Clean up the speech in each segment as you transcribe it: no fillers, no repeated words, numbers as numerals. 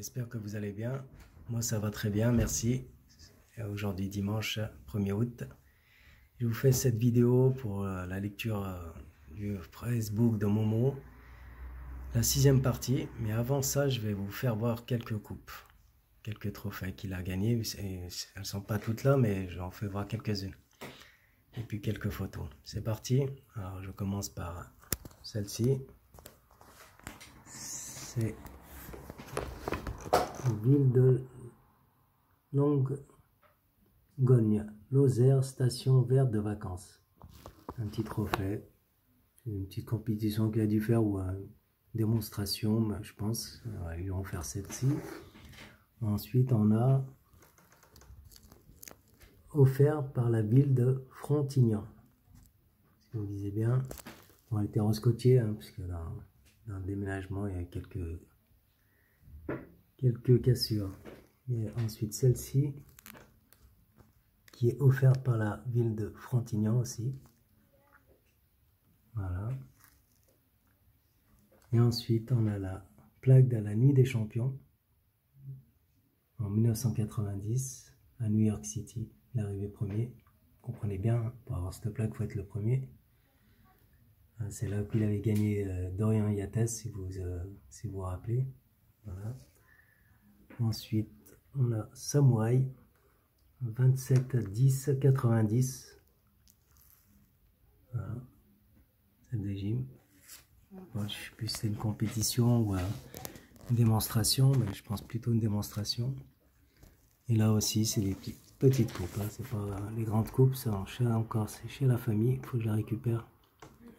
J'espère que vous allez bien. Moi, ça va très bien, merci. Aujourd'hui, dimanche 1er août. Je vous fais cette vidéo pour la lecture du Facebook de Momo, la 6e partie. Mais avant ça, je vais vous faire voir quelques coupes, quelques trophées qu'il a gagnés. Elles ne sont pas toutes là, mais j'en fais voir quelques-unes. Et puis quelques photos. C'est parti. Alors, je commence par celle-ci. C'est ville de Longogne, Lozère, station verte de vacances. Un petit trophée, une petite compétition qu'il a dû faire ou une démonstration, je pense. Ils lui ont offert celle-ci. Ensuite, on a offert par la ville de Frontignan. Si vous lisez bien, on a été rescotié, parce que dans le déménagement, il y a quelques cassures. Et ensuite celle-ci, qui est offerte par la ville de Frontignan aussi. Voilà. Et ensuite, on a la plaque de la Nuit des Champions en 1990 à New York City. L'arrivée premier. Comprenez bien, pour avoir cette plaque, il faut être le premier. C'est là qu'il avait gagné Dorian Yates, si vous vous rappelez. Voilà. Ensuite, on a Samouraï 27-10-90. Voilà. C'est des gyms. Bon, je ne sais plus si c'est une compétition ou une démonstration, mais je pense plutôt une démonstration. Et là aussi, c'est des petites coupes. Hein. C'est pas les grandes coupes, c'est encore c'est chez la famille. Il faut que je la récupère.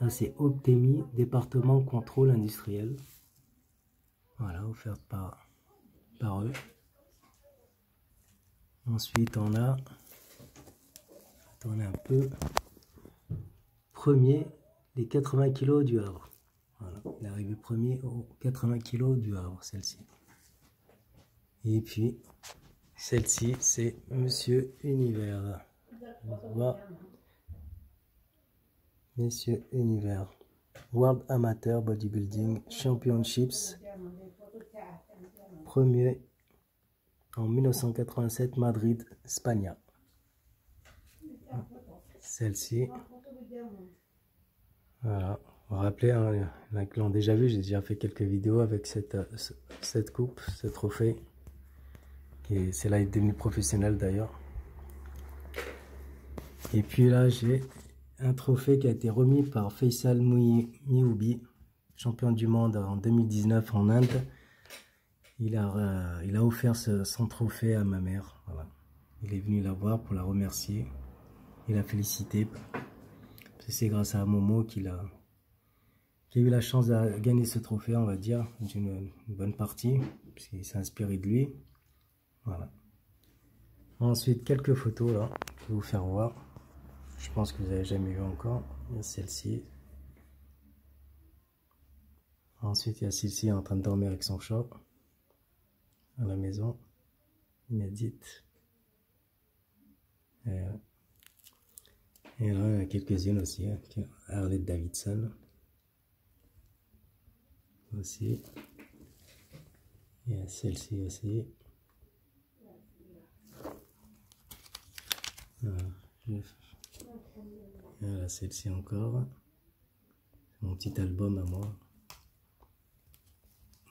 Là, c'est Optemi, département contrôle industriel. Voilà, offerte par eux. Ensuite, on a, attendez un peu, premier, les 80 kg du Havre. Voilà, l'arrivée premier aux 80 kg du Havre, celle-ci. Et puis, celle-ci, c'est Monsieur Univers. Voilà. Monsieur Univers. World Amateur Bodybuilding Championships. Premier en 1987, Madrid, Espagne. Celle-ci. Voilà. Vous vous rappelez, hein, il y en a qui l'ont déjà vu, j'ai déjà fait quelques vidéos avec cette coupe, ce trophée. C'est là, il est devenu professionnel d'ailleurs. Et puis là, j'ai un trophée qui a été remis par Faisal Mioubi, champion du monde en 2019 en Inde. Il a offert son trophée à ma mère. Voilà. Il est venu la voir pour la remercier et la féliciter. C'est grâce à Momo qu'il a eu la chance de gagner ce trophée, on va dire, d'une bonne partie, puisqu'il s'est inspiré de lui. Voilà. Ensuite, quelques photos là, je vais vous faire voir. Je pense que vous n'avez jamais vu encore. Il y a celle-ci. Ensuite, il y a celle-ci en train de dormir avec son chat à la maison, inédite. Et là, il y en a quelques-unes aussi. Harley Davidson. Aussi. Il y a celle-ci aussi. Voilà, celle-ci encore. C'est mon petit album à moi.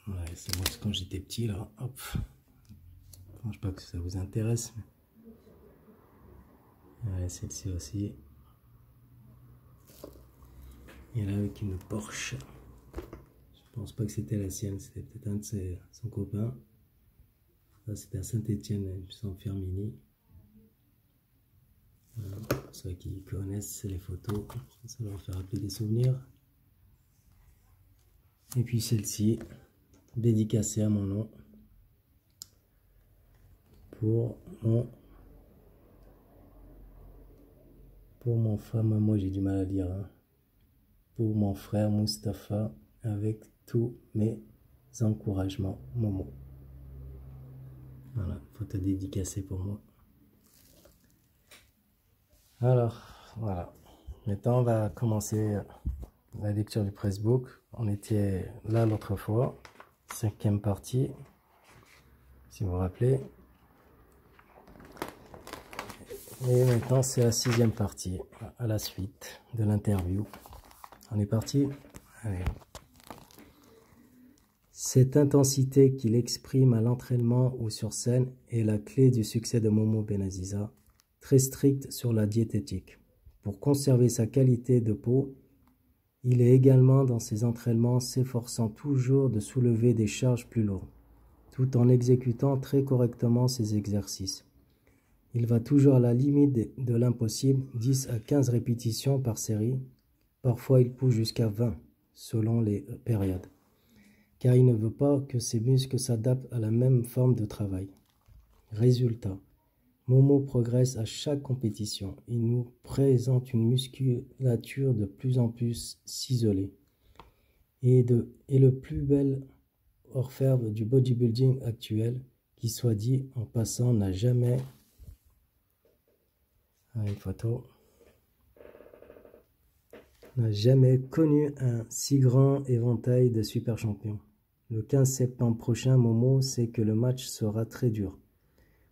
Ouais, c'est moi quand j'étais petit là. Hop. Je pense pas que ça vous intéresse. Ouais, celle-ci aussi. Et là avec une Porsche. Je pense pas que c'était la sienne, c'était peut-être un de son copain. Ça c'était à Saint-Étienne, sans Firmini. Voilà, pour ceux qui connaissent les photos, ça va leur faire rappeler des souvenirs. Et puis celle-ci, dédicacée à mon nom. Pour mon frère, moi j'ai du mal à lire. Hein. Pour mon frère Mustapha, avec tous mes encouragements, Momo. Voilà, photo dédicacée pour moi. Alors, voilà. Maintenant, on va commencer la lecture du Facebook. On était là l'autre fois, 5e partie. si vous vous rappelez. Et maintenant, c'est la 6e partie, à la suite de l'interview. On est parti? Allez. Cette intensité qu'il exprime à l'entraînement ou sur scène est la clé du succès de Momo Benaziza, très strict sur la diététique. Pour conserver sa qualité de peau, il est également dans ses entraînements s'efforçant toujours de soulever des charges plus lourdes, tout en exécutant très correctement ses exercices. Il va toujours à la limite de l'impossible, 10 à 15 répétitions par série. Parfois, il pousse jusqu'à 20, selon les périodes, car il ne veut pas que ses muscles s'adaptent à la même forme de travail. Résultat, Momo progresse à chaque compétition. Il nous présente une musculature de plus en plus ciselée et le plus bel orfèvre du bodybuilding actuel, qui soit dit en passant n'a jamais... Une photo. N'a jamais connu un si grand éventail de super champions. Le 15 septembre prochain, Momo sait que le match sera très dur.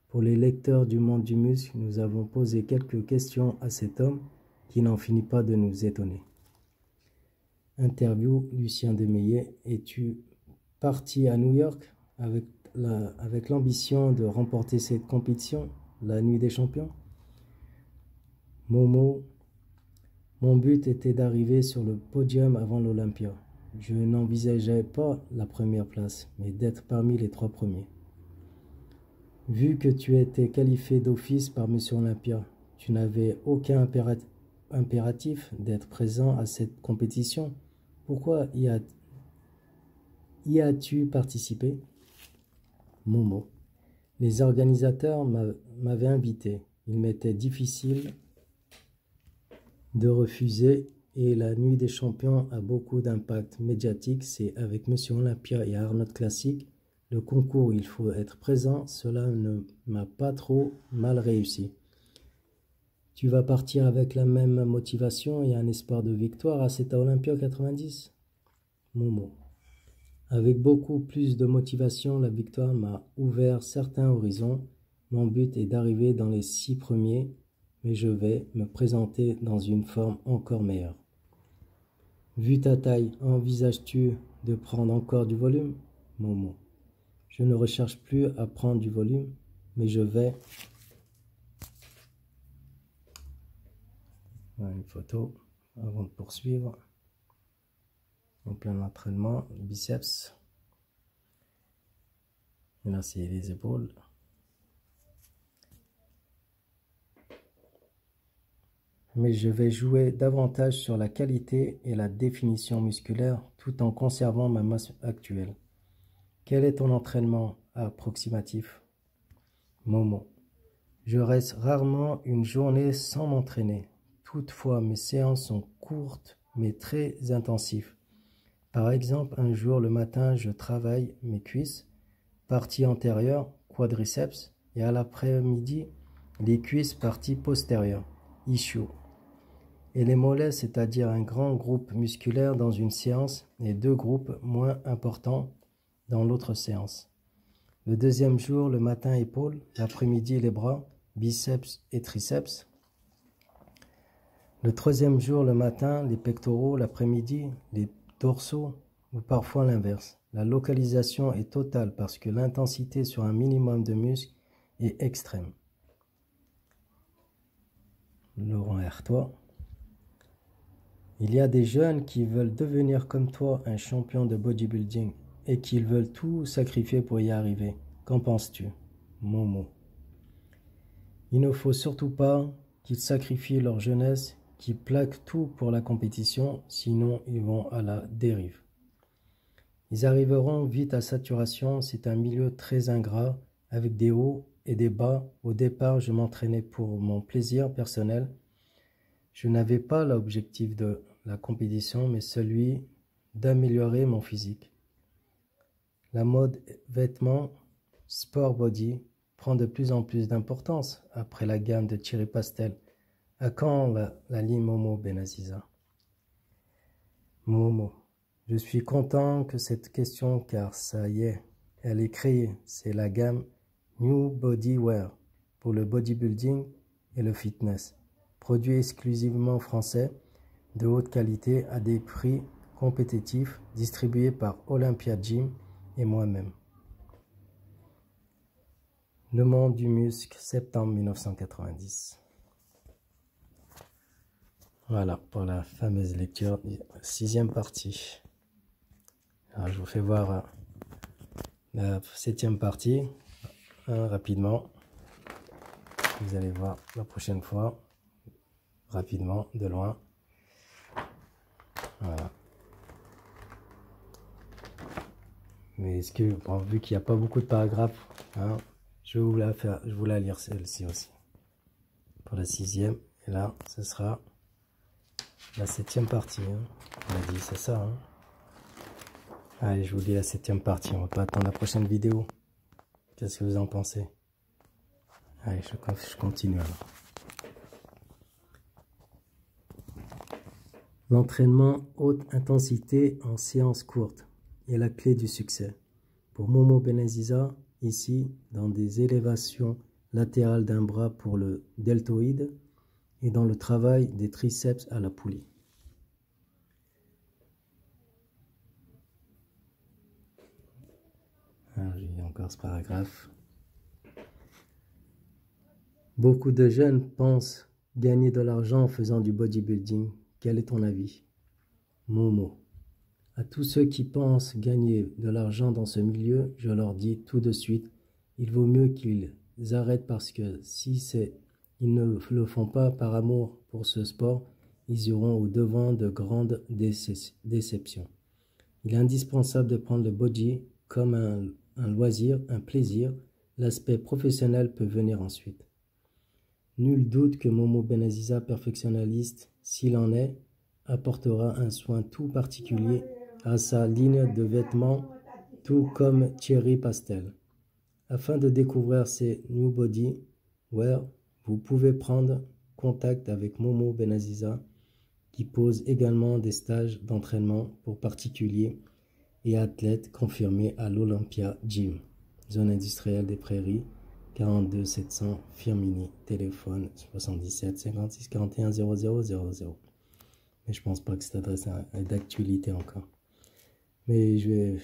Pour les lecteurs du monde du muscle, nous avons posé quelques questions à cet homme qui n'en finit pas de nous étonner. Interview, Lucien Demeillet. Es-tu parti à New York avec l'ambition de remporter cette compétition, la nuit des champions? Momo, mon but était d'arriver sur le podium avant l'Olympia. Je n'envisageais pas la première place, mais d'être parmi les 3 premiers. Vu que tu étais qualifié d'office par Monsieur Olympia, tu n'avais aucun impératif d'être présent à cette compétition. Pourquoi y as-tu participé? Momo. Les organisateurs m'avaient invité. Il m'était difficile de refuser et la nuit des champions a beaucoup d'impact médiatique. C'est avec Monsieur Olympia et Arnold Classic, le concours où il faut être présent. Cela ne m'a pas trop mal réussi. Tu vas partir avec la même motivation et un espoir de victoire à cet Olympia 90? Momo. Avec beaucoup plus de motivation, la victoire m'a ouvert certains horizons. Mon but est d'arriver dans les 6 premiers, mais je vais me présenter dans une forme encore meilleure. Vu ta taille, envisages-tu de prendre encore du volume? Momo. Je ne recherche plus à prendre du volume, mais je vais... Voilà une photo avant de poursuivre. En plein entraînement, biceps. Et là, c'est les épaules. Mais je vais jouer davantage sur la qualité et la définition musculaire tout en conservant ma masse actuelle. Quel est ton entraînement approximatif? Momo. Je reste rarement une journée sans m'entraîner. Toutefois, mes séances sont courtes mais très intensives. Par exemple, un jour le matin, je travaille mes cuisses, partie antérieure, quadriceps, et à l'après-midi, les cuisses, partie postérieure, ischio. Et les mollets, c'est-à-dire un grand groupe musculaire dans une séance et 2 groupes moins importants dans l'autre séance. Le deuxième jour, le matin, épaules, l'après-midi, les bras, biceps et triceps. Le troisième jour, le matin, les pectoraux, l'après-midi, les dorsaux ou parfois l'inverse. La localisation est totale parce que l'intensité sur un minimum de muscles est extrême. Laurent Hertois. Il y a des jeunes qui veulent devenir comme toi un champion de bodybuilding et qui veulent tout sacrifier pour y arriver. Qu'en penses-tu? Momo. Il ne faut surtout pas qu'ils sacrifient leur jeunesse, qu'ils plaquent tout pour la compétition, sinon ils vont à la dérive. Ils arriveront vite à saturation, c'est un milieu très ingrat, avec des hauts et des bas. Au départ, je m'entraînais pour mon plaisir personnel. Je n'avais pas l'objectif de la compétition, mais celui d'améliorer mon physique. La mode vêtements, sport body, prend de plus en plus d'importance après la gamme de Thierry Pastel. À quand la ligne Momo Benaziza? Momo. Je suis content que cette question, car ça y est, elle est créée. C'est la gamme New Body Wear pour le bodybuilding et le fitness. Produit exclusivement français, de haute qualité à des prix compétitifs, distribué par Olympia Gym et moi-même. Le monde du muscle, septembre 1990. Voilà pour la fameuse lecture de la 6e partie. Alors, je vous fais voir la 7e partie rapidement. Vous allez voir la prochaine fois, rapidement, de loin. Voilà. Mais est-ce que, bon, vu qu'il n'y a pas beaucoup de paragraphes, hein, je vais vous la lire celle-ci aussi. Pour la 6e. Et là, ce sera la 7e partie. Hein. On a dit, c'est ça. Hein. Allez, je vous lis la 7e partie. On va pas attendre la prochaine vidéo. Qu'est-ce que vous en pensez? Allez, je continue alors. L'entraînement haute intensité en séance courte est la clé du succès. Pour Momo Benaziza, ici, dans des élévations latérales d'un bras pour le deltoïde et dans le travail des triceps à la poulie. J'ai encore ce paragraphe. Beaucoup de jeunes pensent gagner de l'argent en faisant du bodybuilding. Quel est ton avis? Momo. À tous ceux qui pensent gagner de l'argent dans ce milieu, je leur dis tout de suite, il vaut mieux qu'ils arrêtent parce que ils ne le font pas par amour pour ce sport, ils iront au devant de grandes déceptions. Il est indispensable de prendre le body comme un loisir, un plaisir. L'aspect professionnel peut venir ensuite. Nul doute que Momo Benaziza, perfectionnaliste, s'il en est, apportera un soin tout particulier à sa ligne de vêtements, tout comme Thierry Pastel. Afin de découvrir ces New Body Wear, vous pouvez prendre contact avec Momo Benaziza, qui pose également des stages d'entraînement pour particuliers et athlètes confirmés à l'Olympia Gym, zone industrielle des Prairies, 42 700 Firmini, téléphone 77 56 41 00 00. Mais je pense pas que cette adresse est d'actualité encore. Mais je vais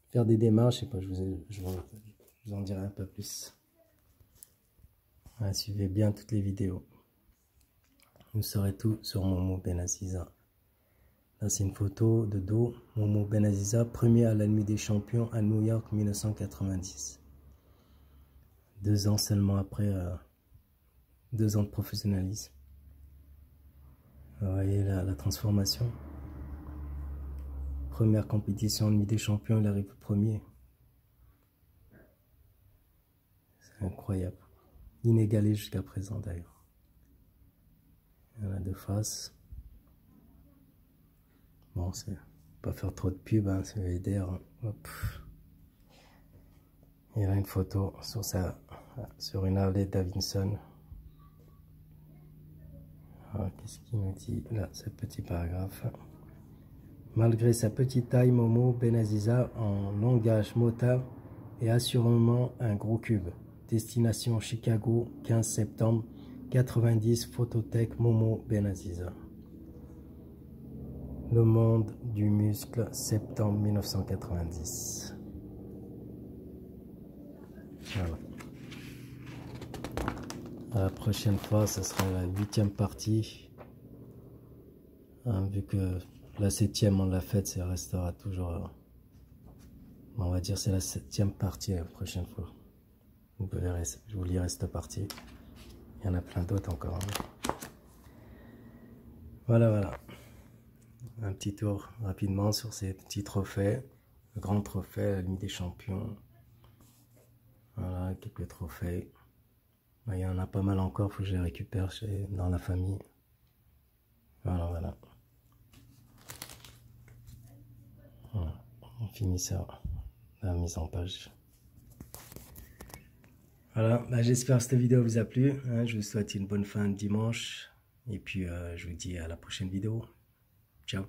faire des démarches, je sais pas, je vous en dirai un peu plus. Ouais, suivez bien toutes les vidéos. Vous saurez tout sur Momo Benaziza. Là, c'est une photo de dos. Momo Benaziza, premier à la nuit des champions à New York 1990. 2 ans seulement après 2 ans de professionnalisme. Vous voyez la transformation. Première compétition en nuit des champions, il arrive premier. C'est incroyable. Inégalé jusqu'à présent d'ailleurs. Il y en a de face. Bon, c'est pas faire trop de pub, hein, c'est VDR. Hein. Hop. Il y a une photo sur une Harley Davidson. Qu'est-ce qu'il nous dit là, ce petit paragraphe? Malgré sa petite taille, Momo Benaziza en langage motard est assurément un gros cube. Destination Chicago, 15 septembre 90, photothèque Momo Benaziza. Le monde du muscle, septembre 1990. Voilà. À la prochaine fois, ce sera la 8e partie. Hein, vu que la 7e, on l'a faite, ça restera toujours... on va dire c'est la 7e partie la prochaine fois. Vous verrez, je vous lirai cette partie. Il y en a plein d'autres encore. Hein. Voilà. Un petit tour rapidement sur ces petits trophées. Le grand trophée, la Ligue des Champions. Voilà, quelques trophées. Il y en a pas mal encore, il faut que je les récupère dans la famille. Voilà. On finit ça, la mise en page. Voilà, j'espère que cette vidéo vous a plu. Hein, je vous souhaite une bonne fin de dimanche. Et puis, je vous dis à la prochaine vidéo. Ciao.